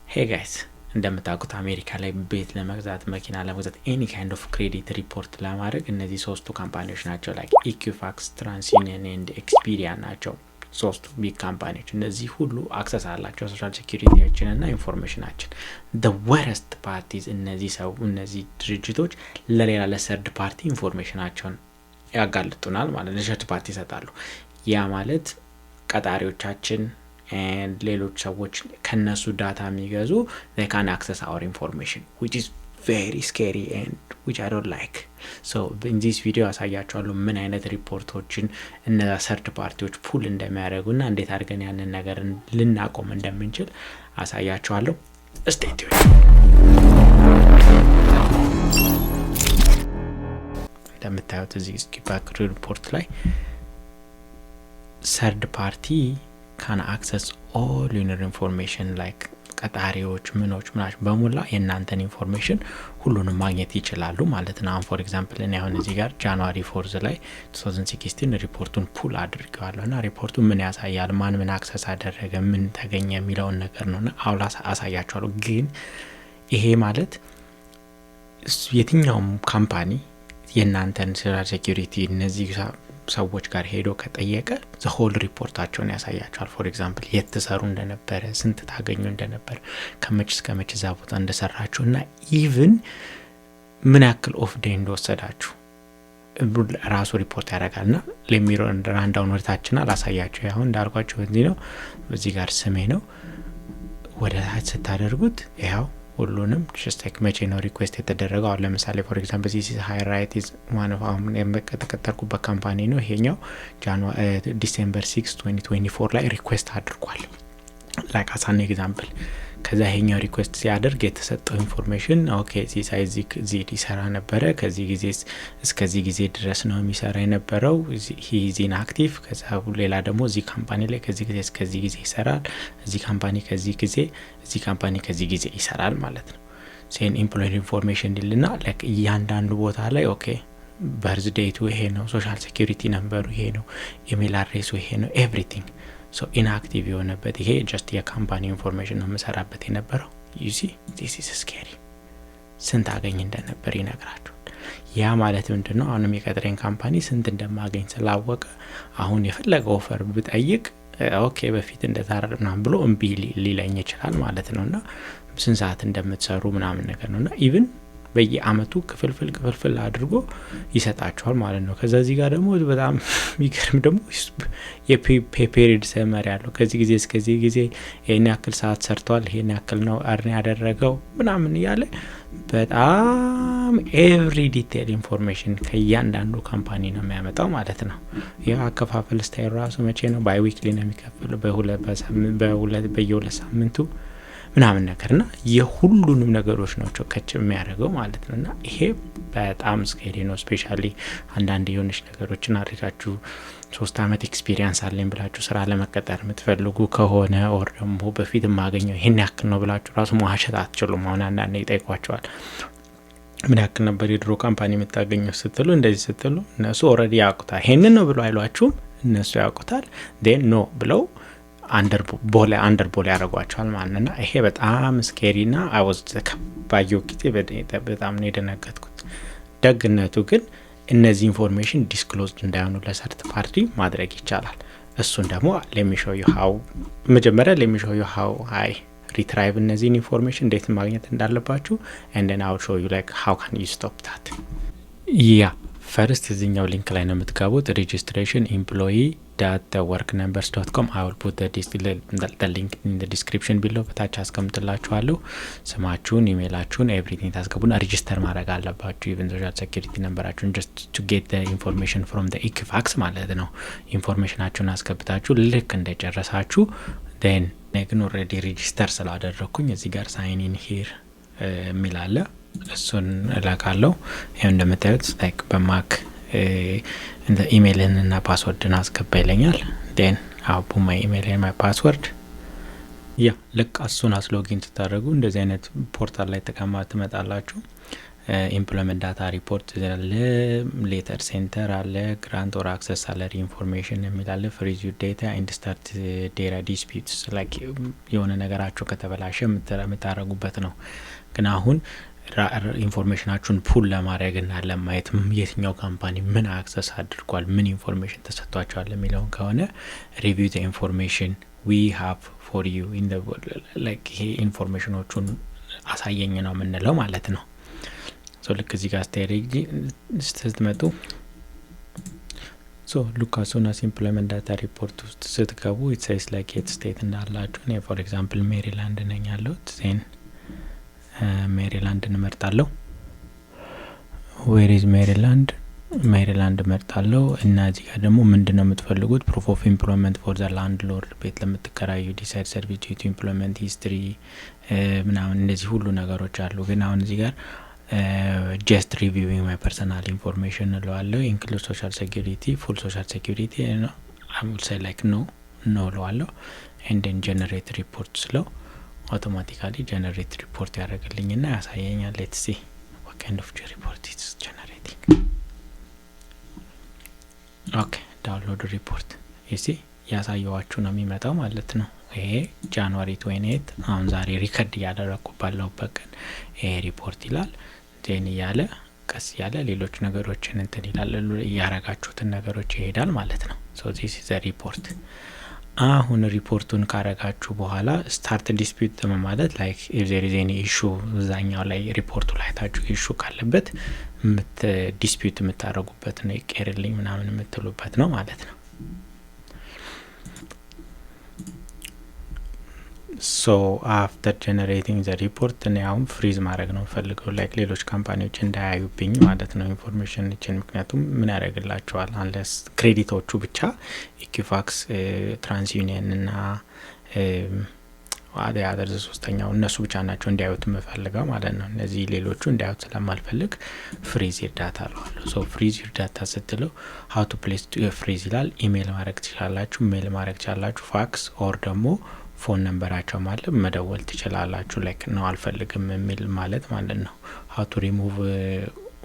ሄይ ጋይስ እንደምታውቁት አሜሪካ ላይ ቤት ለመግዛት መኪና ለመግዛት ኤኒ ካይንድ ኦፍ ክሬዲት ሪፖርት ለማድረግ እነዚህ ሶስቱ ካምፓኒዎች ናቸው። ላይክ ኢኩፋክስ፣ ትራንስዩኒየን ኤንድ ኤክስፒሪያን ናቸው ሶስቱ ቢግ ካምፓኒዎች። እነዚህ ሁሉ አክሰስ አላቸው ሶሻል ሴኩሪቲያችን እና ኢንፎርሜሽናችን። ደ ወረስት ፓርቲዝ እነዚህ ድርጅቶች ለሌላ ለሰርድ ፓርቲ ኢንፎርሜሽናቸውን ያጋልጡናል ማለት ለሰርድ ፓርቲ ይሰጣሉ። ያ ማለት ቀጣሪዎቻችን and ሌሎች ሰዎች ከነሱ ዳታ የሚገዙ they can access our information which is very scary and which I don't like. So in this video አሳያችኋለሁ ምን አይነት ሪፖርቶችን እነዛ ሰርድ ፓርቲዎች ፑል እንደሚያደርጉና እንዴት አድርገን ያንን ነገር ልናቆም እንደምንችል አሳያችኋለሁ። stay tuned. እንደምታዩት እዚህ ኢኩፋክስ ሪፖርት ላይ ሰርድ ፓርቲ can access all your information like ቀጣሪዎች ምኖች በሙላ የናንተን ኢንፎርሜሽን ሁሉንም ማግኘት ይችላሉ ማለት ነው። for example እኔ አሁን እዚህ ጋር ጃንዋሪ 4 ላይ 2016 ሪፖርቱን ፑል አድርጌዋለሁና ሪፖርቱ ምን ያሳያል፣ ምን አክሰስ አደረገ፣ ምን ተገኘ የሚለውን ነገር ነውና አውላ አሳያችኋለሁ። ግን ይሄ ማለት የትኛውም ካምፓኒ የናንተን ሴኩሪቲ እነዚህ ሰዎች ጋር ሄዶ ከጠየቀ the whole ሪፖርታቸውን ያሳያቸዋል። for example የት ተሰሩ እንደነበረ፣ ስንት ታገኙ እንደነበረ፣ ከመች እስከ መች እዛ ቦታ እንደሰራችሁ እና ኢቭን ምን ያክል ኦፍ ዴይ እንደወሰዳችሁ ራሱ ሪፖርት ያደርጋልና ለሚሮን ራንዳውን ወርታችንና ላሳያችሁ። አሁን እንዳልኳችሁ እዚህ ነው፣ እዚህ ጋር ስሜ ነው። ወደ ታች ስታደርጉት ያው ሁሉንም just like መቼ ነው ሪኩዌስት የተደረገው። አሁን ለምሳሌ for example this is high right is one of አሁን የተከተልኩበት ካምፓኒ ነው። ይሄኛው ዲሴምበር 6 2024 ላይ ሪኩዌስት አድርጓል like as an example። ከዛ ይሄኛው ሪኩዌስት ሲያደርግ የተሰጠው ኢንፎርሜሽን ኦኬ ሲሳይዝ እዚህ ይሰራ ነበረ፣ ከዚህ ጊዜ እስከዚህ ጊዜ ድረስ ነው የሚሰራ የነበረው፣ he is inactive። ከዛ ሌላ ደግሞ እዚህ ካምፓኒ ላይ ከዚህ ጊዜ እስከዚህ ጊዜ ይሰራል፣ እዚህ ካምፓኒ ከዚህ ጊዜ፣ እዚህ ካምፓኒ ከዚህ ጊዜ ይሰራል ማለት ነው። ሴን ኢምፕሎይድ ኢንፎርሜሽን ይልና ላይክ እያንዳንዱ ቦታ ላይ ኦኬ በርዝ ዴቱ ይሄ ነው፣ ሶሻል ሴኩሪቲ ነምበሩ ይሄ ነው፣ ኢሜል አድሬሱ ይሄ ነው፣ ኤቭሪቲንግ so inactive የሆነበት ይሄ just የካምፓኒ ኢንፎርሜሽን ነው መሰራበት የነበረው። you see this is scary። ስንት አገኝ እንደነበር ይነግራችኋል። ያ ማለት ምንድነው አሁንም የቀጠረኝ ካምፓኒ ስንት እንደማገኝ ስላወቀ አሁን የፈለገው ኦፈር ብጠይቅ ኦኬ በፊት እንደታረድና ብሎ እምቢ ሊለኝ ይችላል ማለት ነውና ስንት ሰዓት እንደምትሰሩ ምናምን ነገር ነውና ኢቭን በየአመቱ ክፍልፍል አድርጎ ይሰጣቸዋል ማለት ነው። ከዛ እዚህ ጋር ደግሞ በጣም የሚገርም ደግሞ የፔሪድ ሰመሪ ያለው ከዚህ ጊዜ እስከዚህ ጊዜ ይሄን ያክል ሰዓት ሰርቷል፣ ይሄን ያክል ነው አርን ያደረገው ምናምን እያለ በጣም ኤቭሪ ዲቴል ኢንፎርሜሽን ከእያንዳንዱ ካምፓኒ ነው የሚያመጣው ማለት ነው። ያ አከፋፈል ስታይል ራሱ መቼ ነው ባይ ዊክሊ ነው የሚከፈለው፣ በየሁለት ሳምንቱ ምናምን ነገርና የሁሉንም ነገሮች ነው ቸከች የሚያደርገው ማለት ነውና ይሄ በጣም ስኬሪ ነው። ስፔሻሊ አንዳንድ የሆነች ነገሮችን አድርጋችሁ 3 አመት ኤክስፒሪየንስ አለኝ ብላችሁ ስራ ለመቀጠር የምትፈልጉ ከሆነ ኦር ደግሞ በፊት ማገኘው ይሄን ያክል ነው ብላችሁ ራሱ ማዋሸት አትችሉም። አሁን አንዳንዴ ይጠይቋቸዋል ምን ያክል ነበር የድሮ ካምፓኒ የምታገኘው ስትሉ እንደዚህ ስትሉ እነሱ ኦልሬዲ ያውቁታል። ይሄንን ነው ብለው አይሏችሁም፣ እነሱ ያውቁታል። then no ብለው አንደር ቦል ያደርጓቸዋል ማለትና ይሄ በጣም ስኬሪና አውዝ ባየው ጊዜ በጣም ነው የደነገጥኩት። ደግነቱ ግን እነዚህ ኢንፎርሜሽን ዲስክሎዝድ እንዳይሆኑ ለሰርድ ፓርቲ ማድረግ ይቻላል። እሱን ደግሞ መጀመሪያ let me show you how I retrieve እነዚህ ኢንፎርሜሽን እንዴት ማግኘት እንዳለባችሁ and then I'll show you like how can you stop that. ፈርስት እዚህኛው ሊንክ ላይ ነው የምትገቡት registration.employee.worknumbers.com I will put the link in the description below። በታች አስቀምጥላችኋለሁ። ስማችሁን፣ ኢሜይላችሁን ኤቭሪቲንግ ታስገቡና ሬጂስተር ማድረግ አለባችሁ ኢቭን ሶሻል ሴኩሪቲ ነምበራችሁን just to get the information from the ኢኩፋክስ ማለት ነው። ኢንፎርሜሽናችሁን አስገብታችሁ ልክ እንደጨረሳችሁ then ግን ኦሬዲ ሬጂስተር ስላደረኩኝ እዚህ ጋር ሳይን ኢን ሂር ሚላለ እሱን እላካለሁ። ይሄን እንደምታዩት ላይክ በማክ እንደ ኢሜይልን እና ፓስወርድን አስገባ ይለኛል። then I'll put my email and my password። ልክ እሱን ሎጊን ስታደርጉ እንደዚህ አይነት ፖርታል ላይ ተቀማጥ ትመጣላችሁ። ኢምፕሎይመንት ዳታ ሪፖርት አለ፣ ሌተር ሴንተር አለ፣ ግራንት ኦር አክሰስ ሳለሪ ኢንፎርሜሽን የሚል አለ፣ ፍሪዝ ዩር ዴታ ኤንድ ስታርት ዴራ ዲስፒዩትስ ላይክ የሆነ ነገራቸው ከተበላሸ የምታረጉበት ነው። ግን አሁን ኢንፎርሜሽናችሁን ፑል ለማድረግ እና ለማየት የትኛው ካምፓኒ ምን አክሰስ አድርጓል፣ ምን ኢንፎርሜሽን ተሰጥቷቸዋል የሚለውን ከሆነ ሪቪው ዘ ኢንፎርሜሽን ዊ ሃቭ ፎር ዩ ኢን ዘ ላይክ ይሄ ኢንፎርሜሽኖቹን አሳየኝ ነው የምንለው ማለት ነው። ሶ ልክ እዚህ ጋር ስትሄጂ ስትመጡ ሶ ሉካሶናስ ኢምፕሎይመንት ዳታ ሪፖርት ውስጥ ስትገቡ ኢት ሴይስ ላይክ የት ስቴት እንዳላችሁ እኔ ፎር ኤግዛምፕል ሜሪላንድ ነኝ ያለሁት ዜን ሜሪላንድ እንመርጣለሁ። ዌር ኢዝ ሜሪላንድ ሜሪላንድ መርጣለሁ እና እዚህ ጋር ደግሞ ምንድነው የምትፈልጉት ፕሩፍ ኦፍ ኢምፕሎይመንት ፎር ዘ ላንድ ሎርድ ቤት ለምትከራዩ ዲሳይድ ሰርቪስ ዲዩ ቱ ኢምፕሎይመንት ሂስትሪ ምናምን እንደዚህ ሁሉ ነገሮች አሉ። ግን አሁን እዚህ ጋር ጀስት ሪቪዊንግ ማይ ፐርሰናል ኢንፎርሜሽን እለዋለሁ። ኢንክሉድ ሶሻል ሴኩሪቲ ፉል ሶሻል ሴኩሪቲ ነው አይ ዊል ሴይ ላይክ ኖ እለዋለሁ። ኤንድ ዴን ጀነሬት ሪፖርት ስለው አውቶማቲካሊ ጀነሬት ሪፖርት ያደርግልኝና ያሳየኛል። ሌትስ ሲ ዋት ካይንድ ኦፍ ሪፖርት ኢትስ ጀነሬቲንግ። ኦኬ ዳውንሎድ ሪፖርት ይሲ ያሳየዋችሁ ነው የሚመጣው ማለት ነው። ይሄ ጃንዋሪ 28 አሁን ዛሬ ሪከርድ ያደረኩ ባለውበት ቀን ይሄ ሪፖርት ይላል። ዜን ያለ ቀስ ያለ ሌሎች ነገሮችን እንትን ይላል ያረጋችሁትን ነገሮች ይሄዳል ማለት ነው። ሶ ዚስ ኢዝ ዘ ሪፖርት። አሁን ሪፖርቱን ካረጋችሁ በኋላ ስታርት ዲስፒዩት ማለት ላይክ ኢፍ ዜር ኢዝ ኤኒ ኢሹ እዛኛው ላይ ሪፖርቱ ላይ ታችሁ ኢሹ ካለበት ዲስፒዩት የምታረጉበት ነው። ይቀርልኝ ምናምን የምትሉበት ነው ማለት ነው። ሶ አፍተር ጀነሬቲንግ ዘ ሪፖርት እኔ አሁን ፍሪዝ ማድረግ ነው ፈልገው ላይክ ሌሎች ካምፓኒዎች እንዳያዩብኝ ማለት ነው ኢንፎርሜሽን እችን። ምክንያቱም ምን ያደርግላቸዋል አንለስ ክሬዲቶቹ ብቻ ኢኩፋክስ ትራንስዩኒየን እና አደር ሶስተኛው እነሱ ብቻ ናቸው እንዲያዩት የምፈልገው ማለት ነው። እነዚህ ሌሎቹ እንዲያዩት ስለማልፈልግ ፍሪዝ ዩር ዳታ አለዋለሁ። ሶ ፍሪዝ ዩር ዳታ ስትለው ሀው ቱ ፕሌስ ፍሪዝ ይላል። ኢሜይል ማድረግ ትችላላችሁ፣ ሜይል ማድረግ ትችላላችሁ፣ ፋክስ ኦር ደግሞ ፎን ነምበራቸው ማለት መደወል ትችላላችሁ። ላይክ ነው አልፈልግም የሚል ማለት ነው። ሀው ቱ ሪሙቭ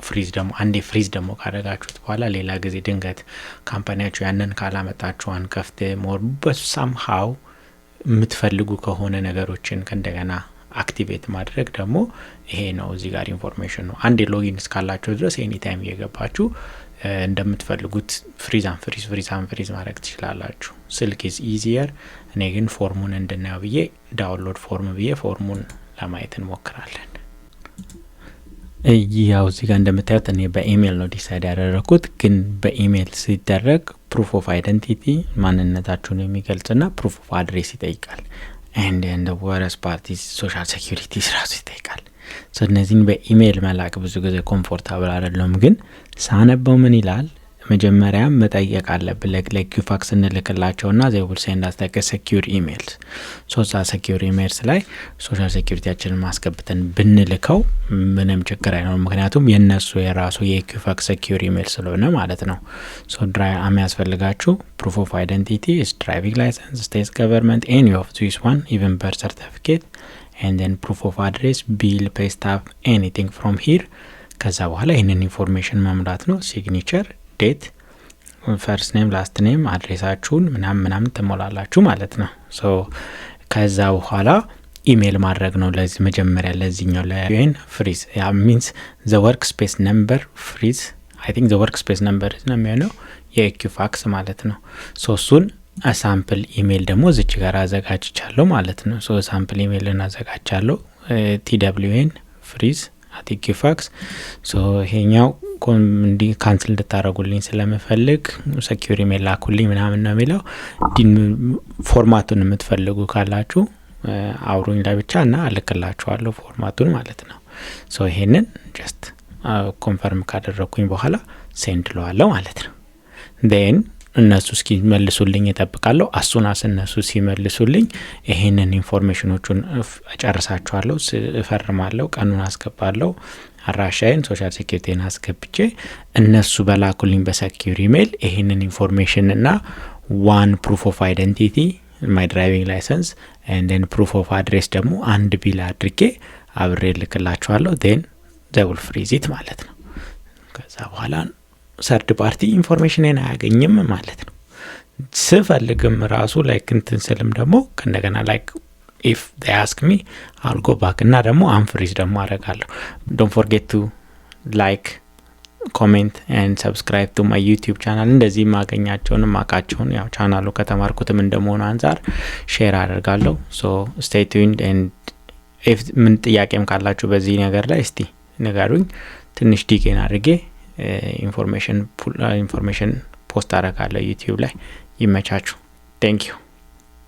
ፍሪዝ ደግሞ አንዴ ፍሪዝ ደግሞ ካደረጋችሁት በኋላ ሌላ ጊዜ ድንገት ካምፓኒያችሁ ያንን ካላመጣችሁ አንከፍት ሞር በሳምሃው የምትፈልጉ ከሆነ ነገሮችን ከእንደገና አክቲቬት ማድረግ ደግሞ ይሄ ነው። እዚህ ጋር ኢንፎርሜሽን ነው። አንዴ ሎጊን እስካላችሁ ድረስ ኤኒ ታይም እየገባችሁ እንደምትፈልጉት ፍሪዛን ፍሪዝ ማድረግ ትችላላችሁ። ስልክ ኢዝ ኢዚየር። እኔ ግን ፎርሙን እንድናየው ብዬ ዳውንሎድ ፎርም ብዬ ፎርሙን ለማየት እንሞክራለን። ያው እዚህ ጋር እንደምታዩት እኔ በኢሜል ነው ዲሳይድ ያደረኩት። ግን በኢሜል ሲደረግ ፕሩፍ ኦፍ አይደንቲቲ ማንነታችሁን የሚገልጽና ፕሩፍ ኦፍ አድሬስ ይጠይቃል። ኤንድ ወረስ ፓርቲ ሶሻል ሴኩሪቲ ስራሱ ይጠይቃል። እነዚህን በኢሜይል መላክ ብዙ ጊዜ ኮምፎርታብል አይደለም። ግን ሳነበው ምን ይላል መጀመሪያ መጠየቅ አለብን ለኪፋክስ እንልክላቸውና they will send us like a secure emails። ሶሳ secure emails ላይ ሶሻል ሴኩሪቲያችንን ማስገብተን ብንልከው ምንም ችግር አይኖርም። ምክንያቱም የነሱ የራሱ የኪፋክስ secure email ስለሆነ ማለት ነው። ሶ ድራይ የሚያስፈልጋችሁ proof of identity is driving license, state government, any of this one, even birth certificate, and then proof of address, bill, pay stub, anything from here። ከዛ በኋላ ይሄንን ኢንፎርሜሽን መምራት ነው። ሲግኒቸር፣ ዴት፣ ፈርስት ኔም፣ ላስት ኔም፣ አድሬሳችሁን ምናምን ትሞላላችሁ ማለት ነው። ሶ ከዛ በኋላ ኢሜል ማድረግ ነው። ለዚህ መጀመሪያ ለዚህኛው ለዩኤን ፍሪዝ ያ ሚንስ ዘ ወርክ ስፔስ ነምበር ፍሪዝ አይ ቲንክ ዘ ወርክ ስፔስ ነምበር ነው የሚሆነው የኢኩፋክስ ማለት ነው። ሶ እሱን ሳምፕል ኢሜል ደግሞ እዚች ጋር አዘጋጅቻለሁ ማለት ነው። ሶ ሳምፕል ኢሜልን አዘጋጅቻለሁ TWN ፍሪዝ at Equifax። ሶ ይሄኛው እንዲ ካንስል እንድታረጉልኝ ስለምፈልግ ሴኩሪ ኢሜል ላኩልኝ ምናምን ነው የሚለው። ፎርማቱን የምትፈልጉ ካላችሁ አውሩኝ ለብቻ እና አልክላችኋለሁ ፎርማቱን ማለት ነው። ሶ ይሄንን ጀስት ኮንፈርም ካደረኩኝ በኋላ ሴንድ ለዋለሁ ማለት ነው። then እነሱ እስኪ መልሱልኝ እጠብቃለሁ። አሱናስ እነሱ ሲመልሱልኝ ይሄንን ኢንፎርሜሽኖቹን አጨርሳቸዋለሁ፣ እፈርማለሁ፣ ቀኑን አስገባለሁ፣ አራሻይን ሶሻል ሴኩሪቲን አስገብቼ እነሱ በላኩልኝ በሴኩሪ ኢሜል ይሄንን ኢንፎርሜሽን እና ዋን ፕሩፍ ኦፍ አይደንቲቲ ማይ ድራይቪንግ ላይሰንስ and then proof of address ደግሞ አንድ ቢል አድርጌ አብሬ ልክላቸዋለሁ። then they will freeze it ማለት ነው። ከዛ በኋላ ሰርድ ፓርቲ ኢንፎርሜሽንን አያገኝም ማለት ነው። ስፈልግም ራሱ ላይክ እንትን ስልም ደግሞ ከእንደገና ላይክ if they ask me I'll go back እና ደግሞ አንፍሪዝ ደግሞ አደርጋለሁ። don't forget to like, comment and subscribe to my YouTube channel። እንደዚህ ማገኛቸውን ማቃቸውን ያው ቻናሉ ከተማርኩትም እንደመሆኑ አንፃር ሼር አደርጋለሁ። so stay tuned and if ምን ጥያቄም ካላችሁ በዚህ ነገር ላይ እስቲ ንገሩኝ። ትንሽ ዲጌን አድርጌ ኢንፎርሜሽን ፖስት አደርጋለሁ YouTube ላይ። ይመቻችሁ። thank you